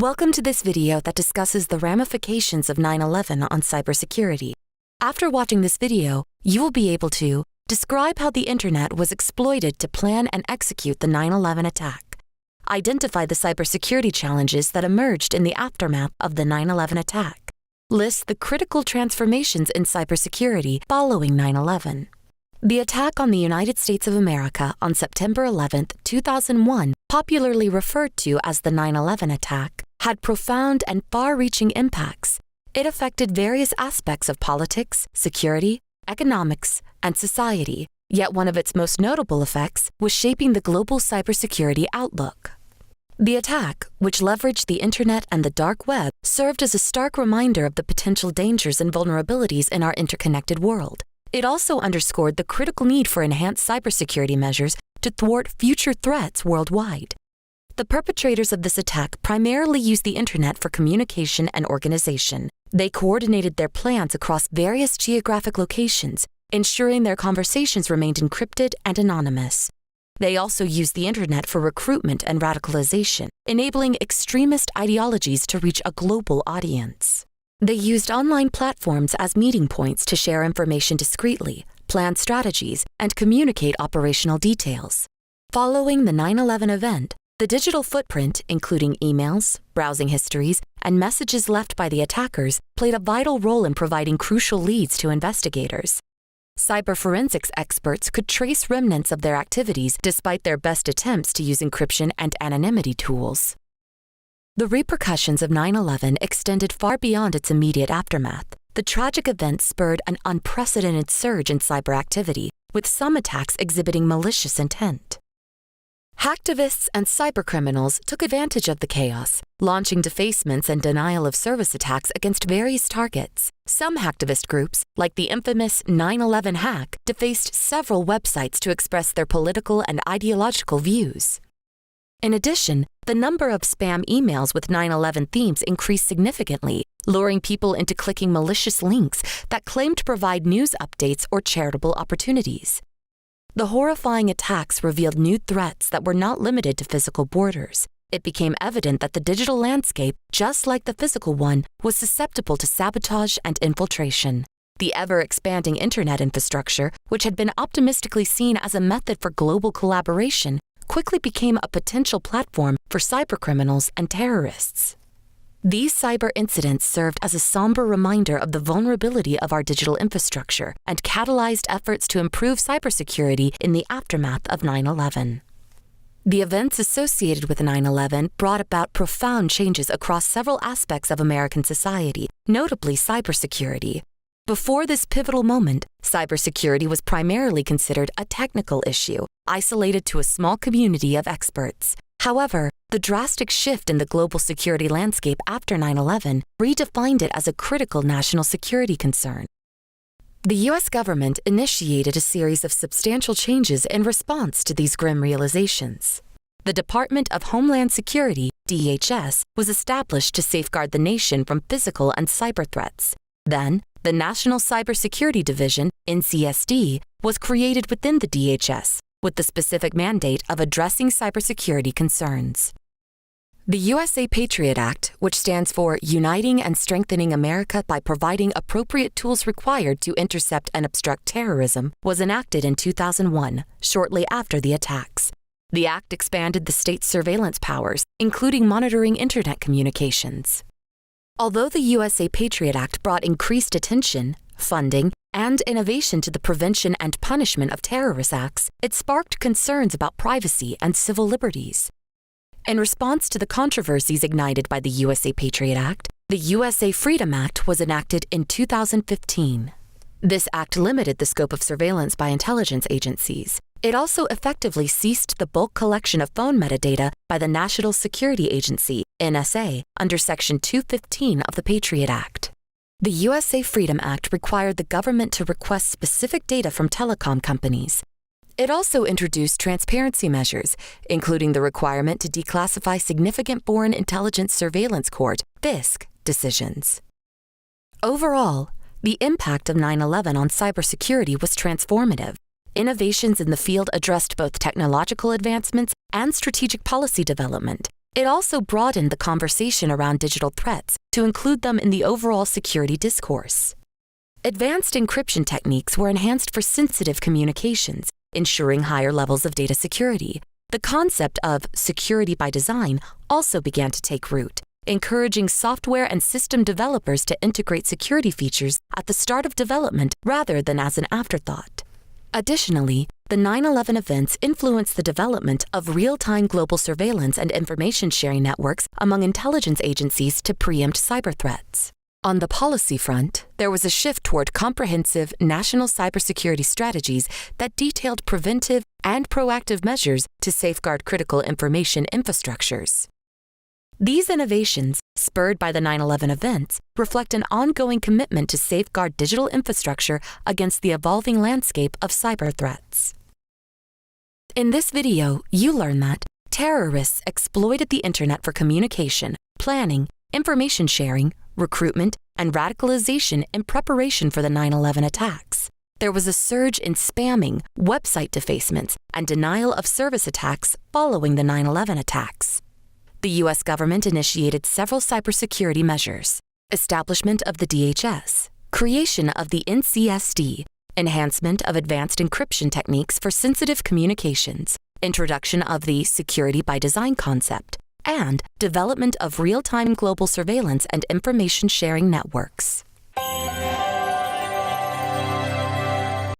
Welcome to this video that discusses the ramifications of 9/11 on cybersecurity. After watching this video, you will be able to describe how the internet was exploited to plan and execute the 9/11 attack, identify the cybersecurity challenges that emerged in the aftermath of the 9/11 attack, list the critical transformations in cybersecurity following 9/11. The attack on the United States of America on September 11, 2001, popularly referred to as the 9/11 attack, had profound and far-reaching impacts. It affected various aspects of politics, security, economics, and society, yet one of its most notable effects was shaping the global cybersecurity outlook. The attack, which leveraged the internet and the dark web, served as a stark reminder of the potential dangers and vulnerabilities in our interconnected world. It also underscored the critical need for enhanced cybersecurity measures to thwart future threats worldwide. The perpetrators of this attack primarily used the internet for communication and organization. They coordinated their plans across various geographic locations, ensuring their conversations remained encrypted and anonymous. They also used the internet for recruitment and radicalization, enabling extremist ideologies to reach a global audience. They used online platforms as meeting points to share information discreetly, plan strategies, and communicate operational details. Following the 9/11 event, the digital footprint, including emails, browsing histories, and messages left by the attackers, played a vital role in providing crucial leads to investigators. Cyberforensics experts could trace remnants of their activities despite their best attempts to use encryption and anonymity tools. The repercussions of 9/11 extended far beyond its immediate aftermath. The tragic event spurred an unprecedented surge in cyber activity, with some attacks exhibiting malicious intent. Hacktivists and cybercriminals took advantage of the chaos, launching defacements and denial-of-service attacks against various targets. Some hacktivist groups, like the infamous 9/11 hack, defaced several websites to express their political and ideological views. In addition, the number of spam emails with 9/11 themes increased significantly, luring people into clicking malicious links that claimed to provide news updates or charitable opportunities. The horrifying attacks revealed new threats that were not limited to physical borders. It became evident that the digital landscape, just like the physical one, was susceptible to sabotage and infiltration. The ever-expanding internet infrastructure, which had been optimistically seen as a method for global collaboration, quickly became a potential platform for cybercriminals and terrorists. These cyber incidents served as a somber reminder of the vulnerability of our digital infrastructure and catalyzed efforts to improve cybersecurity in the aftermath of 9/11. The events associated with 9/11 brought about profound changes across several aspects of American society, notably cybersecurity. Before this pivotal moment, cybersecurity was primarily considered a technical issue, isolated to a small community of experts. However, the drastic shift in the global security landscape after 9/11 redefined it as a critical national security concern. The U.S. government initiated a series of substantial changes in response to these grim realizations. The Department of Homeland Security, DHS, was established to safeguard the nation from physical and cyber threats. Then, the National Cybersecurity Division, NCSD, was created within the DHS, with the specific mandate of addressing cybersecurity concerns. The USA Patriot Act, which stands for Uniting and Strengthening America by Providing Appropriate Tools Required to Intercept and Obstruct Terrorism, was enacted in 2001, shortly after the attacks. The act expanded the state's surveillance powers, including monitoring internet communications. Although the USA Patriot Act brought increased attention, funding, and innovation to the prevention and punishment of terrorist acts, it sparked concerns about privacy and civil liberties. In response to the controversies ignited by the USA Patriot Act, the USA Freedom Act was enacted in 2015. This act limited the scope of surveillance by intelligence agencies. It also effectively ceased the bulk collection of phone metadata by the National Security Agency, NSA, under Section 215 of the Patriot Act. The USA Freedom Act required the government to request specific data from telecom companies. It also introduced transparency measures, including the requirement to declassify significant foreign intelligence surveillance court, FISC, decisions. Overall, the impact of 9/11 on cybersecurity was transformative. Innovations in the field addressed both technological advancements and strategic policy development, It also broadened the conversation around digital threats to include them in the overall security discourse. Advanced encryption techniques were enhanced for sensitive communications, ensuring higher levels of data security. The concept of security by design also began to take root, encouraging software and system developers to integrate security features at the start of development rather than as an afterthought. Additionally, the 9/11 events influenced the development of real-time global surveillance and information sharing networks among intelligence agencies to preempt cyber threats. On the policy front, there was a shift toward comprehensive national cybersecurity strategies that detailed preventive and proactive measures to safeguard critical information infrastructures. These innovations, spurred by the 9/11 events, reflect an ongoing commitment to safeguard digital infrastructure against the evolving landscape of cyber threats. In this video, you learn that terrorists exploited the internet for communication, planning, information sharing, recruitment, and radicalization in preparation for the 9/11 attacks. There was a surge in spamming, website defacements, and denial of service attacks following the 9/11 attacks. The U.S. government initiated several cybersecurity measures: establishment of the DHS, creation of the NCSD, enhancement of advanced encryption techniques for sensitive communications, introduction of the security by design concept, and development of real-time global surveillance and information sharing networks.